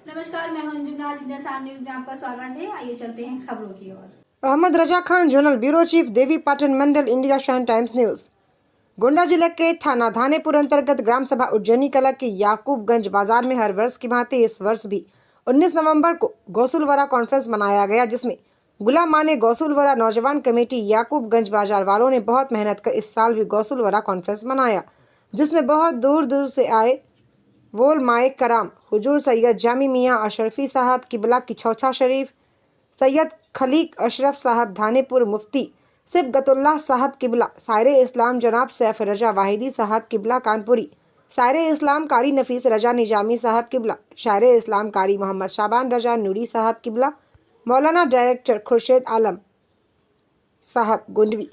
नमस्कार, मैं हूं अंजुना। आज इंडियन साम न्यूज में आपका स्वागत है। आइए चलते हैं खबरों की ओर। Ahmad Raza Khan, zonal bureau chief, Devi Patan Mandal, India Shine Times news. Gonda जिले के थाना धानेपुर अंतर्गत ग्राम सभा उज्जैनी कला के याकूबगंज बाजार में हर वर्ष की भांति इस वर्ष भी 19 नवंबर को गौसुलवरा कॉन्फ्रेंस मनाया गया, जिसमें गुलाम माने गौसुलवरा नौजवान कमेटी याकूबगंज बाजार वालों ने बहुत मेहनत कर इस साल भी गौसुलवरा कॉन्फ्रेंस मनाया, जिसमें बहुत दूर दूर से आए वोल माए कराम हुजूर सैयद जामी मियाँ अशरफी साहब किबला की छौछा शरीफ, सैयद खलीक अशरफ साहब धानेपुर, मुफ्ती सिबगतुल्लाह साहब किबला, सायरे इस्लाम जनाब सैफ रजा वाहिदी साहब किबला कानपुरी, सायरे इस्लाम कारी नफीस रजा निजामी साहब किबला, शायरे इस्लाम कारी मोहम्मद शाबान रजा नूरी साहब किबला, मौलाना डायरेक्टर खुर्शीद आलम साहब गुंडवी,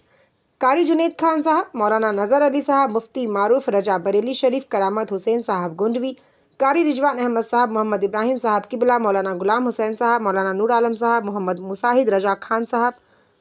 कारी जुनेद खान साहब, मौलाना नजर अली साहब, मुफ्ती मारूफ रजा बरेली शरीफ, करामत हुसैन साहब गुंडवी, कारी रिजवान अहमद साहब, मोहम्मद इब्राहिम साहब किबला, मौलाना गुलाम हुसैन साहब, मौलाना नूर आलम साहब, मोहम्मद मुसाहिद रजा खान साहब,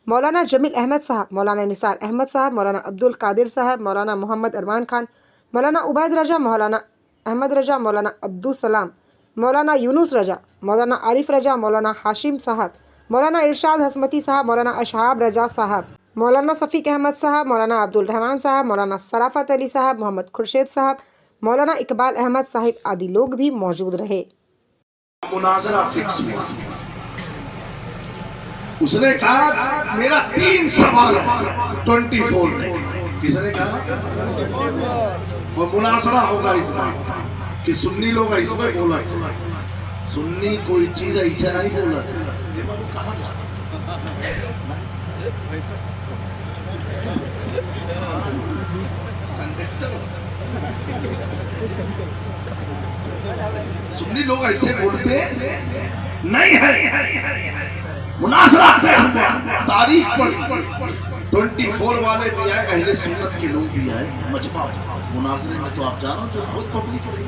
मौलाना जमील अहमद साहब, मौलाना निसार अहमद साहब, मौलाना अब्दुल कादिर साहब, मौलाना मोहम्मद अरमान खान, मौलाना उबैद रजा, मौलाना अहमद रजा, मौलाना अब्दुल सलाम, मौलाना यूनुस रजा, मौलाना आरिफ रजा, मौलाना हाशिम साहब, मौलाना इरशाद हसमती साहब, मौलाना अशहाब रजा साहब, मौलाना सफ़ीक अहमद साहब, मौलाना अब्दुल रहमान साहब, मौलाना सराफत अली साहब, मोहम्मद खुर्शीद साहब, मौलाना इकबाल अहमद साहिब आदि लोग भी मौजूद रहे। मुनाजरा फिक्स हुआ। उसने कहा मेरा 3 सवाल है 24 में। किसने कहा? वो मुनाजरा होगा इस बार कि सुन्नी लोग इसमें बोला, सुन्नी कोई चीज ऐसे नहीं बोला। ये बाबू कहाँ जा सुन्नी लोग ऐसे बोलते नहीं है। मुनासरा तारीख पर 24 वाले भी आए, अहले सुन्नत के लोग भी आए मजमा मुनासरे में। तो आप जानो तो बहुत पब्लिक रही।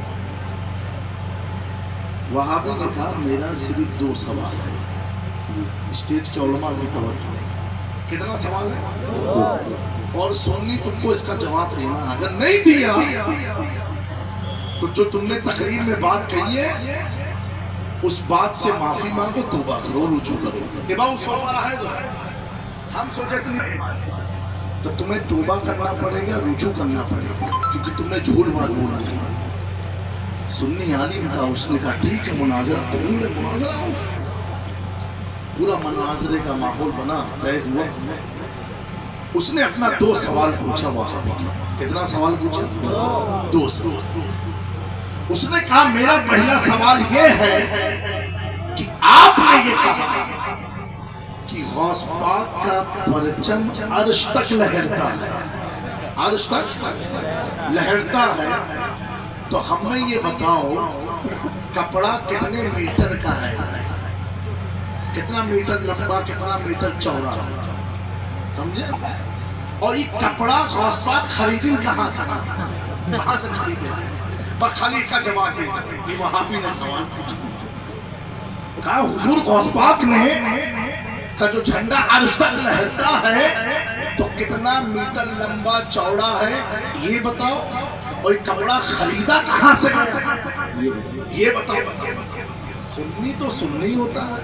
वहां भी ने कहा मेरा सिर्फ 2 सवाल है। स्टेज के उलमा की तवज्जो, कितना सवाल है? और सुन्नी तुमको इसका जवाब देना। अगर नहीं दिया तो जो तुमने तकरीर में बात कही है उस बात से माफी मांगो, तौबा करो, रुजू करो। ये बात सोफा रहा है तो हम सोचे तो तुम्हें तौबा करना पड़ेगा, रुजू करना पड़ेगा, क्योंकि तुमने झूठ बात बोला है। सुन्नी आलिम था, उसने कहा ठीक है मुनाजरा करूंगा। मुनाजरा पूरा मुनाजरे का माहौल बना, तय हुआ। उसने अपना 2 सवाल पूछा। वहां कितना सवाल पूछा? 2 सवाल। उसने कहा मेरा पहला सवाल यह है कि आपने ये कहा कि गौस पाक का परचम अर्श तक लहरता है, अर्श तक लहरता है, तो हमें ये बताओ कपड़ा कितने मीटर का है? कितना मीटर लंबा, कितना मीटर चौड़ा? समझे? और ये कपड़ा गौस पाक खरीदी कहाँ से? कहाँ से खरीदे? खाली का जवाब दे। ये वहां भी ने सवाल पूछा। कहा हुजूर गौस पाक ने का जो झंडा अर्श तक लहरता है तो कितना मीटर लंबा चौड़ा है ये बताओ, और कपड़ा खरीदा कहाँ से गया ये बताओ। सुन्नी तो सुन्नी होता है।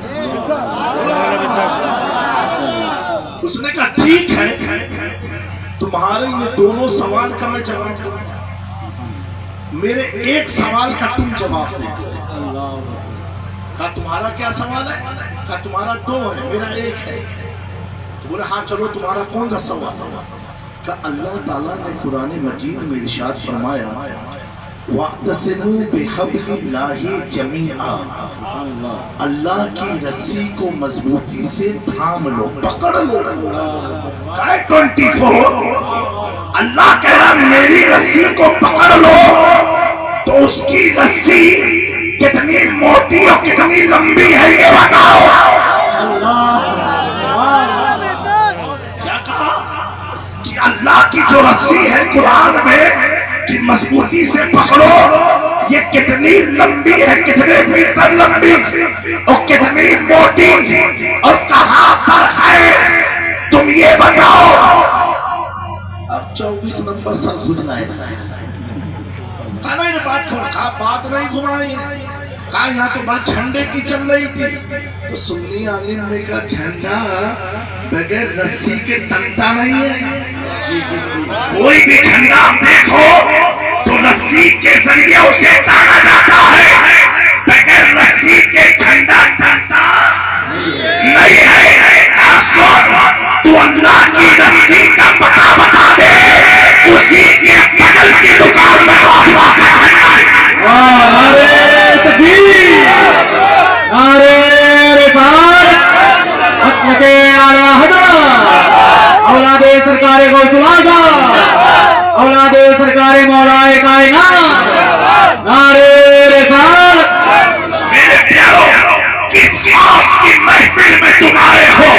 उसने कहा ठीक है, तुम्हारे ये दोनों सवाल का मैं जवाब दूंगा, मेरे एक सवाल का तुम जवाब दे। कहा तुम्हारा क्या सवाल है? कहा तुम्हारा 2 है, मेरा 1 है। तो बोले हाँ चलो तुम्हारा कौन सा सवाल? कहा अल्लाह ताला ने कुरान मजीद में इरशाद फरमाया वातसिमू बिहब्लिल्लाहि जमीआ, अल्लाह की रस्सी को मजबूती से थाम लो, पकड़ लो। कहा 24 अल्लाह कह रहा मेरी रस्सी को पकड़ लो, तो उसकी रस्सी कितनी मोटी और कितनी लंबी है ये बताओ। क्या कहा कि अल्लाह की जो रस्सी है कुरान में कि मजबूती से पकड़ो, ये कितनी लंबी है, कितने मीटर लंबी और कितनी मोटी, और कहां पर है तुम ये बताओ। अब 24 नंबर सर खुद लाए। बात नहीं घुमाई, कहा यहाँ तो बात झंडे की चल रही थी, तो सुन्नी आलिम ने का झंडा बगैर रस्सी के तनता नहीं है। कोई भी झंडा देखो तो रस्सी के जरिए उसे ताना जाता है, बगैर रस्सी के झंडा तनता नहीं है। तू अल्लाह की रस्सी का पता बता दे, उसी के बगल की दुकान में औलादे सरकारे गौसुलाजा, औलादे सरकारे मौलाए कायनात, नारे रिसालत। मेरे प्यारों, किस मौत की महफिल में तुम आए हो?